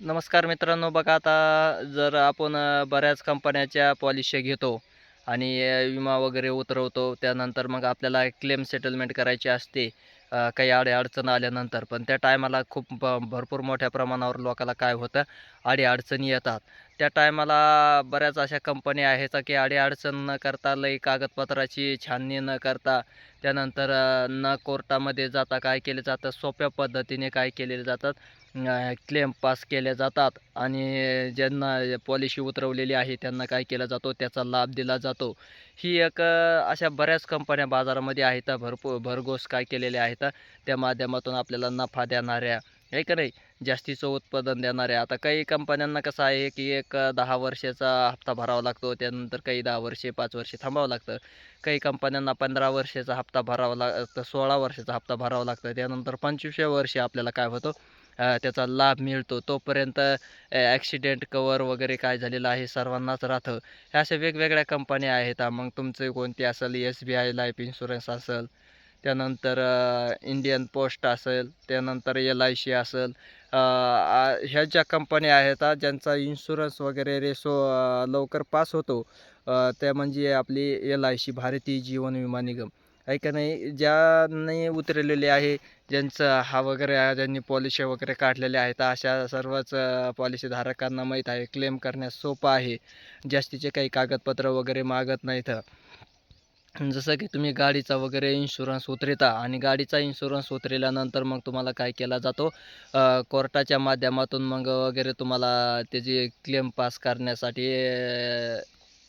नमस्कार मित्रांनो, बघा आता जर आपण बऱ्याच कंपन्याच्या पॉलिसी घेतो आणि विमा वगैरे उतरवतो. त्यानंतर मग आपल्याला क्लेम सेटलमेंट करायची असते काही अडचण आल्यानंतर. पण त्या टायमाला खूप भरपूर मोठ्या प्रमाणावर लोकाला काय होतं, अडीअडचणी येतात. त्या टायमाला बऱ्याच अशा कंपन्या आहेत की अडीअडचण न करता, लई कागदपत्राची छाननी न करता, त्यानंतर न कोर्टामध्ये जाता काय केलं जातं, सोप्या पद्धतीने काय केलेले जातात, क्लेम पास केले जातात आणि ज्यांना पॉलिसी उतरवलेली आहे त्यांना काय केला जातो, त्याचा लाभ दिला जातो. ही एक अशा बऱ्याच कंपन्या बाजारामध्ये आहेत, भरपूर भरघोस काय केलेल्या आहेत, त्या माध्यमातून आपल्याला नफा देणाऱ्या, आहे का नाही, जास्तीचं उत्पादन देणाऱ्या. आता काही कंपन्यांना कसं आहे की एक 10 वर्षाचा हप्ता भरावा लागतो, त्यानंतर काही 10 वर्षे 5 वर्षे थांबावं लागतं. काही कंपन्यांना 15 वर्षाचा हप्ता भरावा 16 वर्षाचा हप्ता भरावा लागतं. त्यानंतर 25व्या वर्षी आपल्याला काय होतं, त्याचा लाभ मिळतो. तोपर्यंत ॲक्सिडेंट कव्हर वगैरे काय झालेलं आहे सर्वांनाच राहतं. ह्या अशा वेगवेगळ्या कंपन्या आहेत. मग तुमचे कोणती असेल, SBI लाईफ इन्शुरन्स असेल, त्यानंतर इंडियन पोस्ट असेल, त्यानंतर LIC असेल. ह्या ज्या कंपन्या आहेत ज्यांचा इन्शुरन्स वगैरे लवकर पास होतो, त्या म्हणजे आपली LIC, भारतीय जीवन विमा निगम, आहे का नाही. ज्यांनी उतरलेले आहे, ज्यांचं हा वगैरे ज्यांनी पॉलिसी वगैरे काढलेल्या आहेत, अशा सर्वच पॉलिसीधारकांना माहीत आहे क्लेम करण्यास सोपं आहे. जास्तीचे काही कागदपत्र वगैरे मागत नाहीत. जसं की तुम्ही गाडीचा वगैरे इन्शुरन्स उतरवता आणि गाडीचा इन्शुरन्स उतरल्यानंतर मग तुम्हाला काय केला जातो, कोर्टाच्या माध्यमातून मग वगैरे तुम्हाला त्याची क्लेम पास करण्यासाठी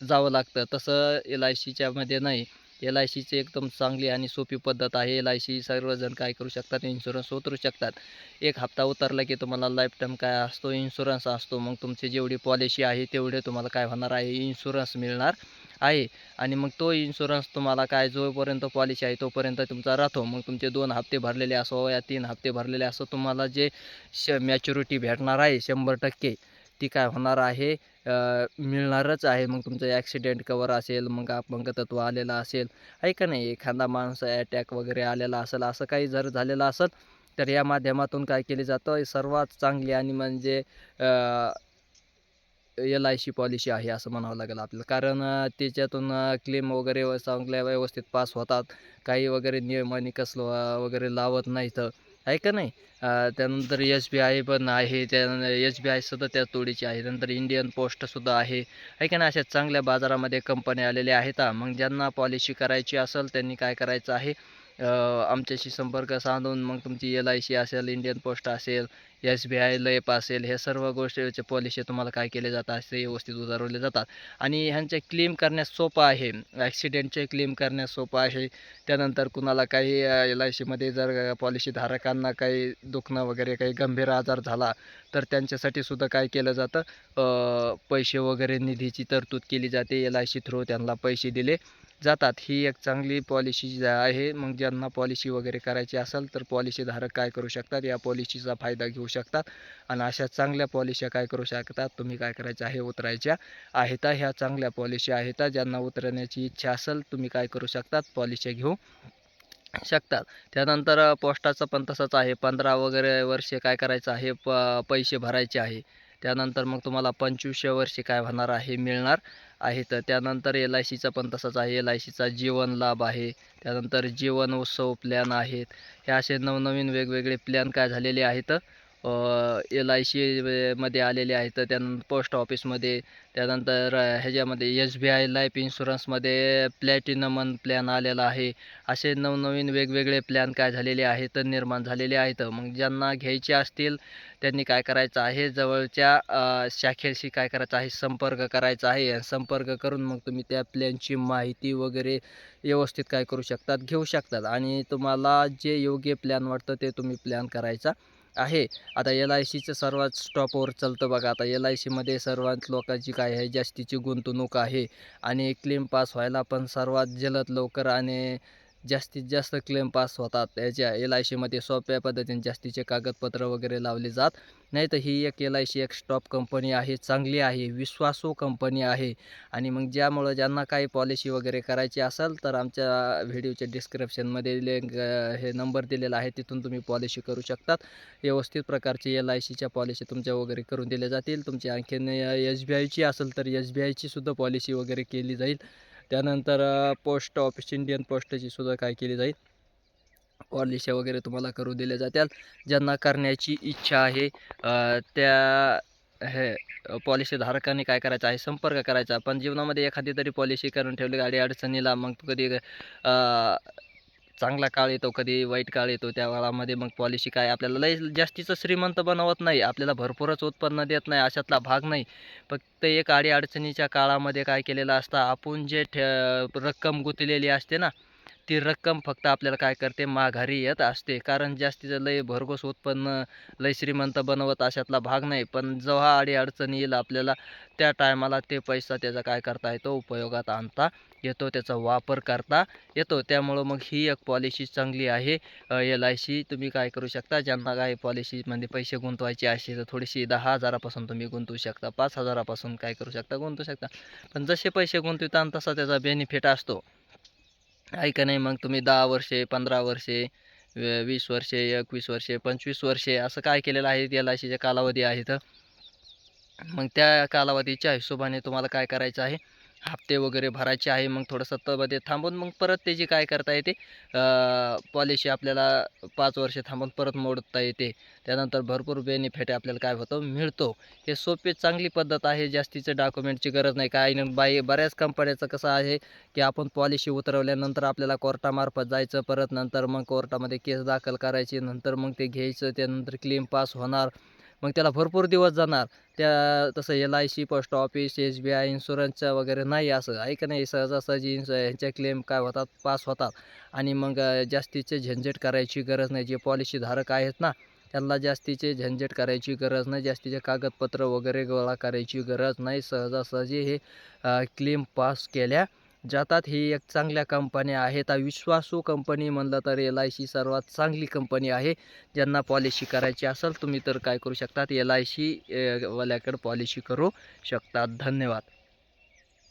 जावं लागतं. तसं LICच्यामध्ये नाही. LICची एकदम चांगली आणि सोपी पद्धत आहे. LIC सर्वजण काय करू शकतात, इन्शुरन्स उतरू शकतात. एक हप्ता उतरला की तुम्हाला लाईफटाईम काय असतो, इन्शुरन्स असतो. मग तुमची जेवढी पॉलिसी आहे तेवढे तुम्हाला काय होणार आहे, इन्शुरन्स मिळणार आहे. आणि मग तो इन्शुरन्स तुम्हाला काय, जोपर्यंत पॉलिसी आहे तोपर्यंत तुमचा राहतो. मग तुमचे 2 हप्ते भरलेले असो या 3 हप्ते भरलेले असो, तुम्हाला जे मॅच्युरिटी भेटणार आहे 100% ती काय होणार आहे, मिळणारच आहे. मग तुमचं ॲक्सिडेंट कव्हर असेल, मग अपंगत्व आलेलं असेल, आहे का नाही, एखादा माणूस अटॅक वगैरे आलेला असेल, असं काही जर झालेलं असेल, तर या माध्यमातून काय केले जातं, सर्वात चांगली आणि म्हणजे LIC पॉलिसी आहे असं म्हणावं लागेल आपल्याला. कारण त्याच्यातून क्लेम वगैरे चांगल्या व्यवस्थित पास होतात. काही वगैरे नियम आणि कसलं वगैरे लावत नाहीत, आहे का नाही. त्यानंतर SBI पण आहे, SBI सुद्धा त्या तोडीची आहे. नंतर इंडियन पोस्टसुद्धा आहे का नाही. अशा चांगल्या बाजारामध्ये कंपन्या आलेल्या आहेत. मग ज्यांना पॉलिसी करायची असेल त्यांनी काय करायचं आहे, आमच्याशी संपर्क साधून मग तुमची LIC असेल, इंडियन पोस्ट असेल, SBI लाईफ असेल, ह्या सर्व गोष्टीचे पॉलिसी तुम्हाला काय केले जातात, असे व्यवस्थित उतरवले जातात. आणि ह्यांचे क्लेम करण्यास सोपं आहे. ॲक्सिडेंटचे क्लेम करण्यास सोपं आहे. त्यानंतर कुणाला काही LICमध्ये जर पॉलिसीधारकांना काही दुखणं वगैरे, काही गंभीर आजार झाला, तर त्यांच्यासाठी सुद्धा काय केलं जातं, पैसे वगैरे निधीची तरतूद केली जाते. LIC थ्रू त्यांना पैसे दिले जातात. ही एक चांगली पॉलिसी आहे. मग ज्यांना पॉलिसी वगैरे करायची असेल तर पॉलिसीधारक काय करू शकतात, या पॉलिसीचा फायदा घेऊ शकतात आणि अशा चांगल्या पॉलिसी काय करू शकतात, तुम्ही काय करायचं आहे, उतरायच्या आहेत. ह्या चांगल्या पॉलिसी आहेत. ज्यांना उतरण्याची इच्छा असेल तुम्ही काय करू शकतात, पॉलिसी घेऊ शकतात. त्यानंतर पोस्टाचं पण तसंच आहे. 15 वगैरे वर्षे काय करायचं आहे, पैसे भरायचे आहे. त्यानंतर मग तुम्हाला 25व्या वर्षी काय होणार आहे, मिळणार आहे. तर त्यानंतर LICचं पण तसंच आहे. LICचा जीवन लाभ आहे. त्यानंतर जीवन उत्सव प्लॅन आहेत. हे असे नवनवीन वेगवेगळे प्लॅन काय झालेले आहेत, LIC मध्ये आलेले आहेत. त्यानंतर पोस्ट ऑफिसमध्ये, त्यानंतर ह्याच्यामध्ये SBI लाईफ इन्शुरन्समध्ये प्लॅटिनम प्लॅन आलेला आहे. असे नवनवीन वेगवेगळे प्लॅन काय झालेले आहेत, निर्माण झालेले आहेत. मग ज्यांना घ्यायचे असतील त्यांनी काय करायचं आहे, जवळच्या शाखेशी काय करायचं आहे, संपर्क करायचा आहे. संपर्क करून मग तुम्ही त्या प्लॅनची माहिती वगैरे व्यवस्थित काय करू शकतात, घेऊ शकतात आणि तुम्हाला जे योग्य प्लॅन वाटतं ते तुम्ही प्लॅन करायचा आहे. आता LICचं सर्वात स्टॉपवर चालतं बघा. आता LICमध्ये सर्वात लोकांची काय आहे, जास्तीची गुंतवणूक आहे आणि क्लेम पास व्हायला पण सर्वात जलद, लवकर आणि जास्तीत जास्त क्लेम पास होतात. याच्या LICमध्ये सोप्या पद्धतीने जास्तीचे कागदपत्र वगैरे लावले जात नाही. तर ही एक LIC एक स्टॉप कंपनी आहे, चांगली आहे, विश्वासू कंपनी आहे. आणि मग ज्यामुळं ज्यांना काही पॉलिसी वगैरे करायची असेल तर आमच्या व्हिडिओच्या डिस्क्रिप्शनमध्ये लिंक हे नंबर दिलेला आहे, तिथून तुम्ही पॉलिसी करू शकतात. व्यवस्थित प्रकारची LICच्या पॉलिसी तुमच्या वगैरे करून दिल्या जातील. तुमची आणखीन SBIची असेल तर SBIची सुद्धा पॉलिसी वगैरे केली जाईल. त्यानंतर पोस्ट ऑफिस, इंडियन पोस्टची सुद्धा काय केली जाईल, पॉलिसी वगैरे तुम्हाला करू दिल्या जातील. ज्यांना करण्याची इच्छा आहे त्या हे पॉलिसी धारकांनी काय करायचं आहे, संपर्क करायचा. पण जीवनामध्ये एखादी तरी पॉलिसी करून ठेवली गाडी अडचणीला, मग कधी चांगला काळ येतो, कधी वाईट काळ येतो. त्या काळामध्ये मग पॉलिसी काय आपल्याला लय जास्तीचं श्रीमंत बनवत नाही, आपल्याला भरपूरच उत्पन्न देत नाही, अशातला भाग नाही. फक्त एक अडचणीच्या काळामध्ये काय केलेलं असतं, आपण जे रक्कम गुंतलेली असते ना, ती रक्कम फक्त आपल्याला काय करते, माघारी येत असते. कारण जास्तीचं लय भरघोस उत्पन्न लय श्रीमंत बनवत अशातला भाग नाही. पण जेव्हा अडचणी येईल आपल्याला, त्या टायमाला ते पैसा त्याचा काय करता येतो, उपयोगात आणता येतो, त्याचा वापर करता येतो. त्यामुळं मग ही एक पॉलिसी चांगली आहे. LIC तुम्ही काय करू शकता, ज्यांना काय पॉलिसीमध्ये पैसे गुंतवायचे असेल तर थोडीशी 10,000पासून तुम्ही गुंतवू शकता, 5,000पासून काय करू शकता, गुंतवू शकता. पण जसे पैसे गुंतवता तसा त्याचा बेनिफिट असतो, आहे का नाही. मग तुम्ही 10 वर्षे, 15 वर्षे, 20 वर्षे, 21 वर्षे, 25 वर्षे असं काय केलेलं आहे, LICचे कालावधी आहेत. मग त्या कालावधीच्या हिशोबाने तुम्हाला काय करायचं आहे, हप्ते वगैरे भरायचे आहे. मग थोडंसं मध्ये थांबून मग परत त्याची काय करता येते, पॉलिसी आपल्याला 5 वर्षे थांबून परत मोडता येते. त्यानंतर भरपूर बेनिफिट आपल्याला काय होतं, मिळतो. हे सोपी चांगली पद्धत आहे, जास्तीचं डॉक्युमेंटची गरज नाही. काही नाही बऱ्याच कंपन्याचं कसं आहे की आपण पॉलिसी उतरवल्यानंतर आपल्याला कोर्टामार्फत जायचं, परत नंतर मग कोर्टामध्ये केस दाखल करायची, नंतर मग ते घ्यायचं, त्यानंतर क्लेम पास होणार, मग त्याला भरपूर दिवस जाणार. तसं LIC, पोस्ट ऑफिस, SBI, इन्शुरन्सचं वगैरे नाही असं, आहे का नाही. सहजासहजी ह्यांच्या क्लेम काय होतात, पास होतात. आणि मग जास्तीचे झंझट करायची गरज नाही. जे पॉलिसीधारक आहेत ना, त्यांना जास्तीचे झंझट करायची गरज नाही, जास्तीचे कागदपत्र वगैरे गोळा करायची गरज नाही. सहजासहजी हे क्लेम पास केल्या जातात. ही एक चांगल्या कंपन्या आहेत. विश्वासू कंपनी म्हणलं तर LIC सर्वात चांगली कंपनी आहे. ज्यांना पॉलिसी करायची असेल तुम्ही तर काय करू शकतात, LIC वाल्याकडे पॉलिसी करू शकतात. धन्यवाद.